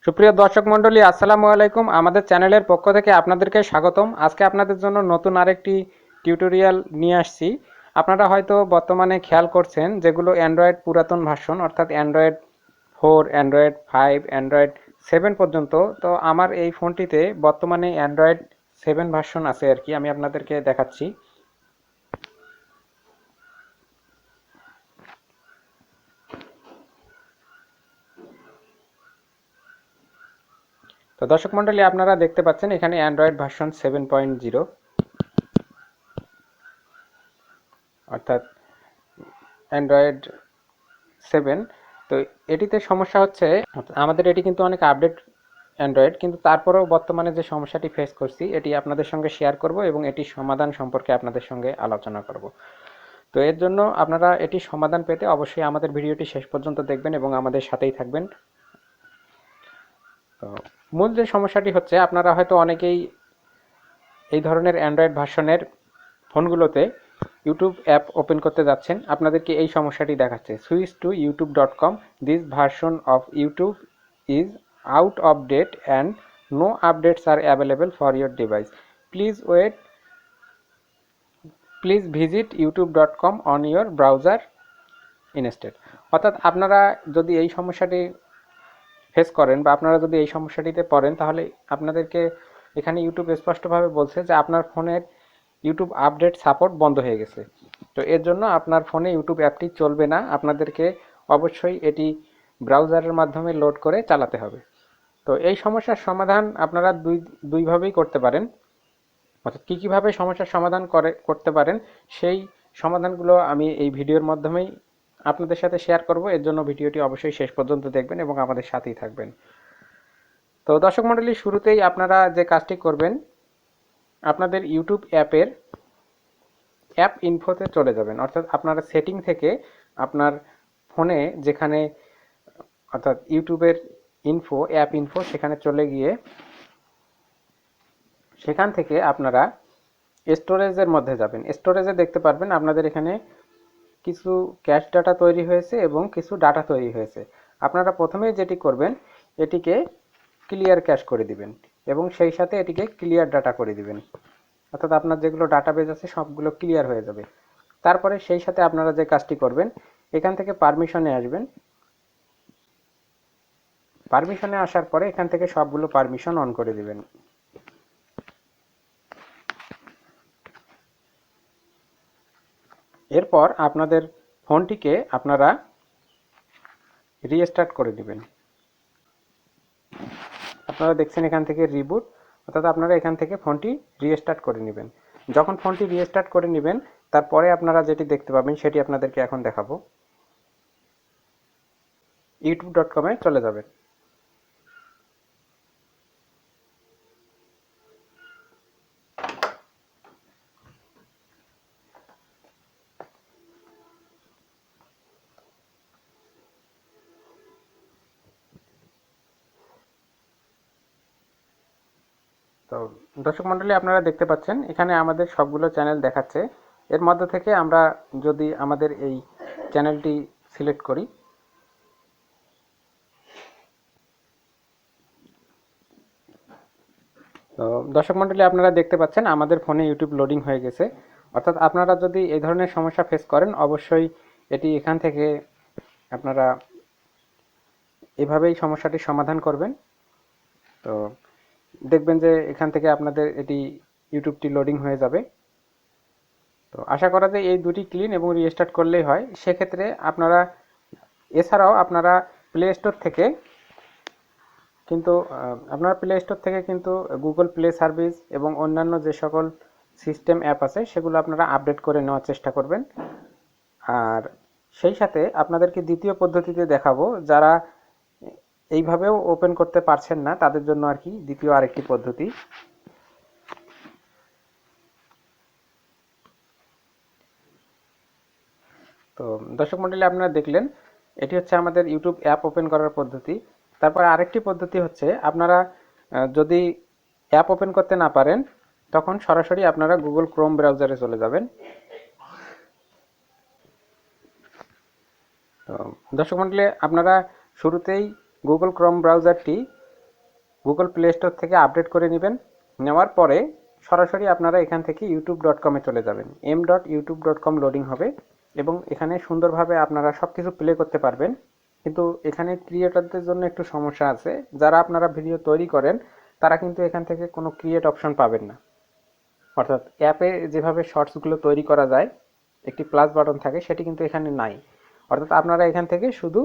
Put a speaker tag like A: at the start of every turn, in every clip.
A: সুপ্রিয় দর্শক মণ্ডলী, আসসালামু আলাইকুম। আমাদের চ্যানেলের পক্ষ থেকে আপনাদেরকে স্বাগতম। আজকে আপনাদের জন্য নতুন আরেকটি টিউটোরিয়াল নিয়ে আসছি। আপনারা হয়তো বর্তমানে খেয়াল করছেন যেগুলো অ্যান্ড্রয়েড পুরাতন ভার্সন, অর্থাৎ অ্যান্ড্রয়েড 4, অ্যান্ড্রয়েড 5, অ্যান্ড্রয়েড 7 পর্যন্ত। তো আমার এই ফোনটিতে বর্তমানে অ্যান্ড্রয়েড 7 ভার্সন আছে আর কি, আমি আপনাদেরকে দেখাচ্ছি। তো দর্শক মণ্ডলী, আপনারা দেখতে পাচ্ছেন এখানে অ্যান্ড্রয়েড ভার্সন 7.0, অর্থাৎ অ্যান্ড্রয়েড 7। তো এটিতে সমস্যা হচ্ছে, আমাদের এটি কিন্তু অনেক আপডেট অ্যান্ড্রয়েড, কিন্তু তারপরেও বর্তমানে যে সমস্যাটি ফেস করছি এটি আপনাদের সঙ্গে শেয়ার করব এবং এটির সমাধান সম্পর্কে আপনাদের সঙ্গে আলোচনা করব। তো এর জন্য আপনারা এটির সমাধান পেতে অবশ্যই আমাদের ভিডিওটি শেষ পর্যন্ত দেখবেন এবং আমাদের সাথেই থাকবেন। তো মূল যে সমস্যাটি হচ্ছে, আপনারা হয়তো অনেকেই এই ধরনের অ্যান্ড্রয়েড ভার্সনের ফোনগুলোতে ইউটিউব অ্যাপ ওপেন করতে যাচ্ছেন, আপনাদেরকে এই সমস্যাটি দেখাচ্ছে, switch to youtube.com, this version of YouTube is out of date and no updates are available for your device, please wait, please visit youtube.com on your browser instead. অর্থাৎ আপনারা যদি এই সমস্যাটি ফেস করেন বা আপনারা যদি এই সমস্যাটিতে পড়েন, তাহলে আপনাদেরকে এখানে ইউটিউব স্পষ্টভাবে বলছে যে আপনার ফোনের ইউটিউব আপডেট সাপোর্ট বন্ধ হয়ে গেছে। তো এর জন্য আপনার ফোনে ইউটিউব অ্যাপটি চলবে না, আপনাদেরকে অবশ্যই এটি ব্রাউজারের মাধ্যমে লোড করে চালাতে হবে। তো এই সমস্যার সমাধান আপনারা দুইভাবেই করতে পারেন। অর্থাৎ কীভাবে সমস্যার সমাধান করতে পারেন সেই সমাধানগুলো আমি এই ভিডিওর মাধ্যমেই আপনাদের সাথে শেয়ার করব। এর জন্য ভিডিওটি অবশ্যই শেষ পর্যন্ত দেখবেন এবং আমাদের সাথেই থাকবেন। তো দর্শক মণ্ডলী, শুরুতেই আপনারা যে কাজটি করবেন, আপনাদের ইউটিউব অ্যাপ ইনফোতে চলে যাবেন। অর্থাৎ আপনারা সেটিং থেকে আপনার ফোনে যেখানে, অর্থাৎ ইউটিউবের অ্যাপ ইনফো, সেখানে চলে গিয়ে সেখান থেকে আপনারা স্টোরেজের মধ্যে যাবেন। স্টোরেজে দেখতে পারবেন আপনাদের এখানে কিছু ক্যাশ ডাটা তৈরি হয়েছে এবং কিছু ডাটা তৈরি হয়েছে। আপনারা প্রথমেই যেটি করবেন, এটিকে ক্লিয়ার ক্যাশ করে দিবেন এবং সেই সাথে এটিকে ক্লিয়ার ডাটা করে দিবেন। অর্থাৎ আপনার যেগুলো ডাটাবেজ আছে সবগুলো ক্লিয়ার হয়ে যাবে। তারপরে সেই সাথে আপনারা যে কাজটি করবেন, এখান থেকে পারমিশনে আসবেন। পারমিশনে আসার পরে এখান থেকে সবগুলো পারমিশন অন করে দিবেন। এরপর আপনাদের ফোনটিকে আপনারা রিস্টার্ট করে দিবেন। আপনারা দেখছেন এখান থেকে রিবুট, অর্থাৎ আপনারা এখান থেকে ফোনটি রিস্টার্ট করে নেবেন। যখন ফোনটি রিস্টার্ট করে নেবেন, তারপরে আপনারা যেটি দেখতে পাবেন সেটি আপনাদেরকে এখন দেখাবো। youtube.com-এ চলে যাবেন। তো দর্শক মণ্ডলী, আপনারা দেখতে পাচ্ছেন এখানে আমাদের সবগুলো চ্যানেল দেখাচ্ছে। এর মধ্যে থেকে আমরা যদি আমাদের এই চ্যানেলটি সিলেক্ট করি, তো দর্শক মণ্ডলী, আপনারা দেখতে পাচ্ছেন আমাদের ফোনে ইউটিউব লোডিং হয়ে গেছে। অর্থাৎ আপনারা যদি এই ধরনের সমস্যা ফেস করেন, অবশ্যই এটি এখান থেকে আপনারা এভাবেই সমস্যাটির সমাধান করবেন। তো দেখবেন যে এখান থেকে আপনাদের এটি ইউটিউবটি লোডিং হয়ে যাবে। তো আশা করা যায় এই দুটি ক্লিন এবং রিস্টার্ট করলেই হয়। সেক্ষেত্রে আপনারা এছাড়াও আপনারা প্লে স্টোর থেকে কিন্তু আপনার প্লে স্টোর থেকে কিন্তু গুগল প্লে সার্ভিস এবং অন্যান্য যে সকল সিস্টেম অ্যাপ আছে সেগুলো আপনারা আপডেট করে নেওয়ার চেষ্টা করবেন। আর সেই সাথে আপনাদেরকে দ্বিতীয় পদ্ধতিতে দেখাবো, যারা এইভাবেও ওপেন করতে পারছেন না তাদের জন্য আর কি দ্বিতীয় আরেকটি পদ্ধতি। তো দর্শক মণ্ডলী, আপনারা দেখলেন এটি হচ্ছে আমাদের ইউটিউব অ্যাপ ওপেন করার পদ্ধতি। তারপর আরেকটি পদ্ধতি হচ্ছে, আপনারা যদি অ্যাপ ওপেন করতে না পারেন তখন সরাসরি আপনারা গুগল ক্রোম ব্রাউজারে চলে যাবেন। তো দর্শক মণ্ডলী, আপনারা শুরুতেই গুগল ক্রোম ব্রাউজারটি গুগল প্লে স্টোর থেকে আপডেট করে নেবেন। নেওয়ার পরে সরাসরি আপনারা এখান থেকে youtube.com-এ চলে যাবেন। m.youtube.com লোডিং হবে এবং এখানে সুন্দরভাবে আপনারা সব কিছু প্লে করতে পারবেন। কিন্তু এখানে ক্রিয়েটরদের জন্য একটু সমস্যা আছে। যারা আপনারা ভিডিও তৈরি করেন তারা কিন্তু এখান থেকে কোনো ক্রিয়েট অপশন পাবেন না। অর্থাৎ অ্যাপে যেভাবে শর্টসগুলো তৈরি করা যায়, একটি প্লাস বাটন থাকে, সেটি কিন্তু এখানে নাই। অর্থাৎ আপনারা এখান থেকে শুধু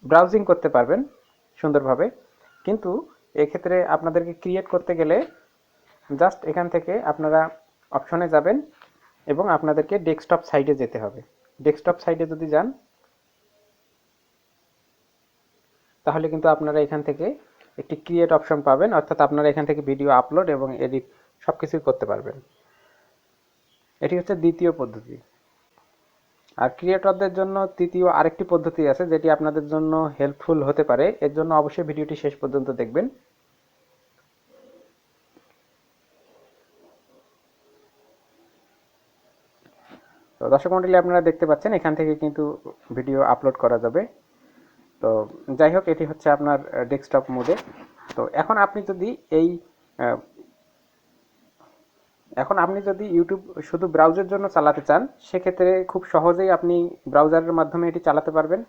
A: ব্রাউজিং করতে পারবেন সুন্দরভাবে। কিন্তু এক্ষেত্রে আপনাদেরকে ক্রিয়েট করতে গেলে জাস্ট এখান থেকে আপনারা অপশনে যাবেন এবং আপনাদেরকে ডেস্কটপ সাইডে যেতে হবে। ডেস্কটপ সাইডে যদি যান তাহলে কিন্তু আপনারা এখান থেকে একটি ক্রিয়েট অপশন পাবেন, অর্থাৎ আপনারা এখান থেকে ভিডিও আপলোড এবং এডিট সব কিছুই করতে পারবেন। এটি হচ্ছে দ্বিতীয় পদ্ধতি। আর ক্রিয়েটরদের জন্য তৃতীয় আরেকটি পদ্ধতি আছে যেটি আপনাদের জন্য হেল্পফুল হতে পারে। এর জন্য অবশ্যই ভিডিওটি শেষ পর্যন্ত দেখবেন। তো দর্শক মণ্ডলী, আপনারা দেখতে পাচ্ছেন এখান থেকে কিন্তু ভিডিও আপলোড করা যাবে। তো যাই হোক, এটি হচ্ছে আপনার ডেস্কটপ মোডে। তো এখন আপনি যদি ইউটিউব শুধু ব্রাউজারের জন্য চালাতে চান, সেক্ষেত্রে খুব সহজেই আপনি ব্রাউজারের মাধ্যমে এটি চালাতে পারবেন।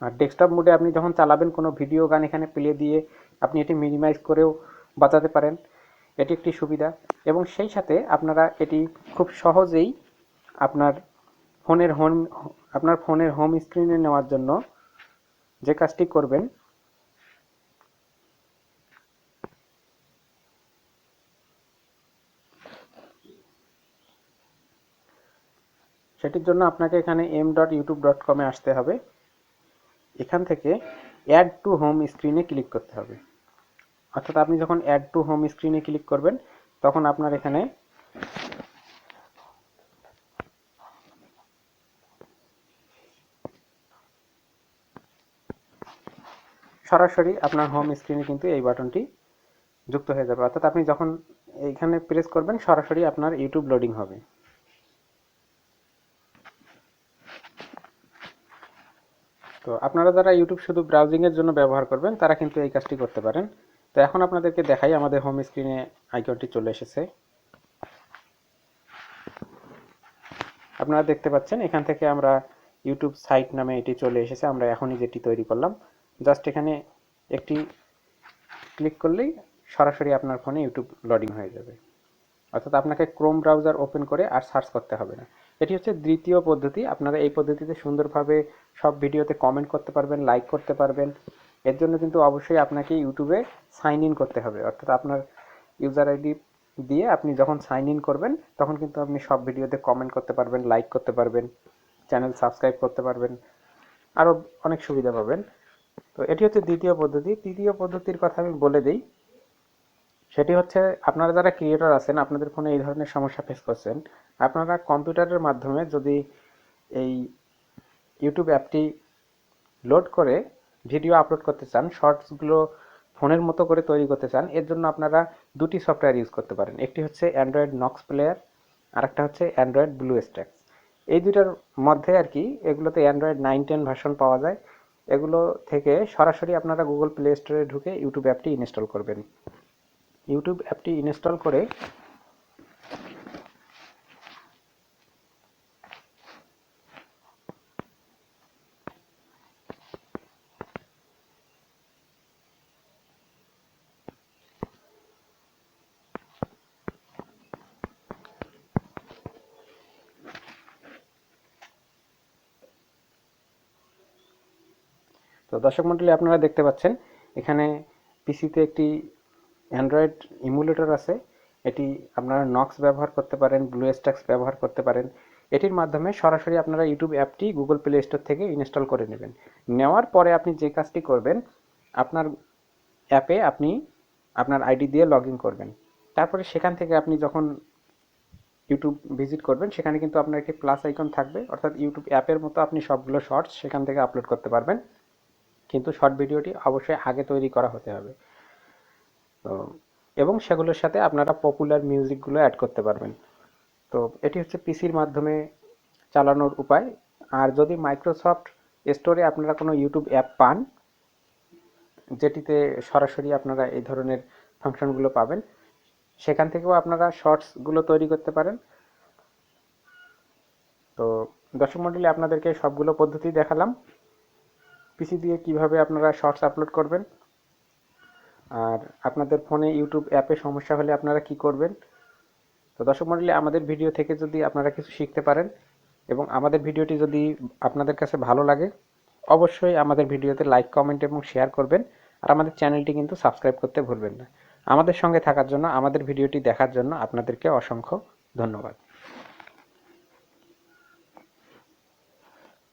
A: আর ডেস্কটপ মোডে আপনি যখন চালাবেন কোনো ভিডিও গান এখানে প্লে দিয়ে আপনি এটি মিনিমাইজ করেও বাজাতে পারেন। এটি একটি সুবিধা। এবং সেই সাথে আপনারা এটি খুব সহজেই আপনার ফোনের হোম স্ক্রিনে নেওয়ার জন্য যে কাজটি করবেন, সেটির জন্য আপনাকে এখানে m.youtube.com-এ আসতে হবে। এখান থেকে অ্যাড টু হোম স্ক্রিনে ক্লিক করতে হবে। অর্থাৎ আপনি যখন অ্যাড টু হোম স্ক্রিনে ক্লিক করবেন তখন আপনার এখানে সরাসরি আপনার হোম স্ক্রিনে কিন্তু এই বাটনটি যুক্ত হয়ে যাবে। অর্থাৎ আপনি যখন এইখানে প্রেস করবেন সরাসরি আপনার ইউটিউব লোডিং হবে। তো আপনারা যারা ইউটিউব শুধু ব্রাউজিংয়ের জন্য ব্যবহার করবেন তারা কিন্তু এই কাজটি করতে পারেন। তো এখন আপনাদেরকে দেখাই, আমাদের হোম স্ক্রিনে আইকনটি চলে এসেছে। আপনারা দেখতে পাচ্ছেন এখান থেকে আমরা ইউটিউব সাইট নামে এটি চলে এসেছে। আমরা এখনই যেটি তৈরি করলাম, জাস্ট এখানে একটি ক্লিক করলেই সরাসরি আপনার ফোনে ইউটিউব লোডিং হয়ে যাবে। অর্থাৎ আপনাকে ক্রোম ব্রাউজার ওপেন করে আর সার্চ করতে হবে না। এটি হচ্ছে দ্বিতীয় পদ্ধতি। আপনারা এই পদ্ধতিতে সুন্দরভাবে সব ভিডিওতে কমেন্ট করতে পারবেন, লাইক করতে পারবেন। এর জন্য কিন্তু অবশ্যই আপনাকে ইউটিউবে সাইন ইন করতে হবে। অর্থাৎ আপনার ইউজার আইডি দিয়ে আপনি যখন সাইন ইন করবেন তখন কিন্তু আপনি সব ভিডিওতে কমেন্ট করতে পারবেন, লাইক করতে পারবেন, চ্যানেল সাবস্ক্রাইব করতে পারবেন, আরও অনেক সুবিধা পাবেন। তো এটি হচ্ছে দ্বিতীয় পদ্ধতি। তৃতীয় পদ্ধতির কথা আমি বলে দিই। সেটি হচ্ছে, আপনারা যারা ক্রিয়েটর আছেন, আপনাদের ফোনে এই ধরনের সমস্যা ফেস করছেন, আপনারা কম্পিউটারের মাধ্যমে যদি এই ইউটিউব অ্যাপটি লোড করে ভিডিও আপলোড করতে চান, শর্টসগুলো ফোনের মতো করে তৈরি করতে চান, এর জন্য আপনারা দুটি সফটওয়্যার ইউজ করতে পারেন। একটি হচ্ছে অ্যান্ড্রয়েড নক্স প্লেয়ার, আর একটা হচ্ছে অ্যান্ড্রয়েড ব্লু স্ট্যাক্স। এই দুইটার মধ্যে আর কি, এগুলোতে অ্যান্ড্রয়েড 9-10 ভার্সন পাওয়া যায়। এগুলো থেকে সরাসরি আপনারা গুগল প্লে স্টোরে ঢুকে ইউটিউব অ্যাপটি ইনস্টল করবেন। ইউটিউব অ্যাপটি ইনস্টল করে তো দর্শক মণ্ডলী, আপনারা দেখতে পাচ্ছেন এখানে পিসিতে একটি অ্যান্ড্রয়েড ইমুলেটর আছে। এটি আপনারা নক্স ব্যবহার করতে পারেন, ব্লু স্ট্যাক্স ব্যবহার করতে পারেন। এটির মাধ্যমে সরাসরি আপনারা ইউটিউব অ্যাপটি গুগল প্লে স্টোর থেকে ইনস্টল করে নেবেন। নেওয়ার পরে আপনি যে কাজটি করবেন, আপনার অ্যাপে আপনি আপনার আইডি দিয়ে লগ ইন করবেন। তারপরে সেখান থেকে আপনি যখন ইউটিউব ভিজিট করবেন সেখানে কিন্তু আপনার একটি প্লাস আইকন থাকবে। অর্থাৎ ইউটিউব অ্যাপের মতো আপনি সবগুলো শর্টস সেখান থেকে আপলোড করতে পারবেন। কিন্তু শর্ট ভিডিওটি অবশ্যই আগে তৈরি করা হতে হবে। তো এবং সেগুলোর সাথে আপনারা পপুলার মিউজিকগুলো অ্যাড করতে পারবেন। তো এটি হচ্ছে পিসির মাধ্যমে চালানোর উপায়। আর যদি মাইক্রোসফট স্টোরে আপনারা কোনো ইউটিউব অ্যাপ পান, যেটিতে সরাসরি আপনারা এই ধরনের ফাংশনগুলো পাবেন। সেখান থেকেও আপনারা শর্টসগুলো তৈরি করতে পারেন। তো দর্শক মণ্ডলী, আপনাদেরকে সবগুলো পদ্ধতি দেখালাম পিসি দিয়ে কিভাবে আপনারা শর্টস আপলোড করবেন, আর আপনাদের ফোনে ইউটিউব অ্যাপে সমস্যা হলে আপনারা কি করবেন। তো দর্শক মণ্ডলী, আমাদের ভিডিও থেকে যদি আপনারা কিছু শিখতে পারেন এবং আমাদের ভিডিওটি যদি আপনাদের কাছে ভালো লাগে, অবশ্যই আমাদের ভিডিওতে লাইক, কমেন্ট এবং শেয়ার করবেন। আর আমাদের চ্যানেলটি কিন্তু সাবস্ক্রাইব করতে ভুলবেন না। আমাদের সঙ্গে থাকার জন্য, আমাদের ভিডিওটি দেখার জন্য আপনাদেরকে অসংখ্য ধন্যবাদ।